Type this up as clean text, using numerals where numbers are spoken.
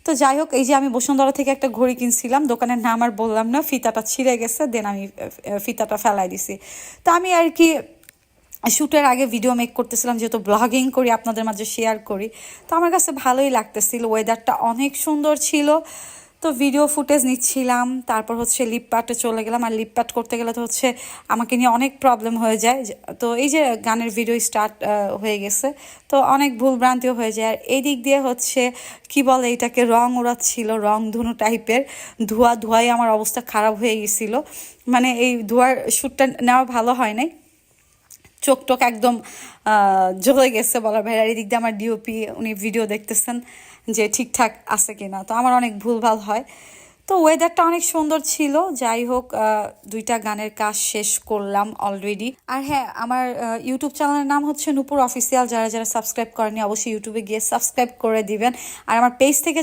তো যাই হোক, এই যে আমি বসুন্ধরা থেকে একটা ঘড়ি কিনছিলাম, দোকানের নাম আর বললাম না, ফিতাটা ছিঁড়ে গেছে, দেন আমি ফিতাটা ফেলাই দিছি। তো আমি আর কি শ্যুটের আগে ভিডিও মেক করতেছিলাম, যেহেতু ব্লগিং করি, আপনাদের মাঝে শেয়ার করি, তো আমার কাছে ভালোই লাগতেছিল, ওয়েদারটা অনেক সুন্দর ছিল। তো ভিডিও ফুটেজ নিচ্ছিলাম, তারপর হচ্ছে লিপ প্যাটে চলে গেলাম। আর লিপ প্যাট করতে গেলে তো হচ্ছে আমাকে নিয়ে অনেক প্রবলেম হয়ে যায়। তো এই যে গানের ভিডিও স্টার্ট হয়ে গেছে, তো অনেক ভুলভ্রান্তিও হয়ে যায়। আর এই দিক দিয়ে হচ্ছে কি বলে এটাকে, রং উড়াচ্ছিল, রং ধনু টাইপের, ধোয়াই আমার অবস্থা খারাপ হয়ে গেছিল। মানে এই ধোয়ার শ্যুটটা নেওয়া ভালো হয় নাই, চোখ টোক একদম জ্বলে গেছে বলার বাইরে। আর এদিক দিয়ে আমার ডিওপি, উনি ভিডিও দেখতেছেন যে ঠিকঠাক আছে কিনা, তো আমার অনেক ভুলভাল হয়। তো ওয়েদারটা অনেক সুন্দর ছিল। যাই হোক, দুইটা গানের কাজ শেষ করলাম অলরেডি। আর হ্যাঁ, আমার ইউটিউব চ্যানেলের নাম হচ্ছে নূপুর অফিসিয়াল। যারা যারা সাবস্ক্রাইব করেনি অবশ্যই ইউটিউবে গিয়ে সাবস্ক্রাইব করে দিবেন। আর আমার পেজ থেকে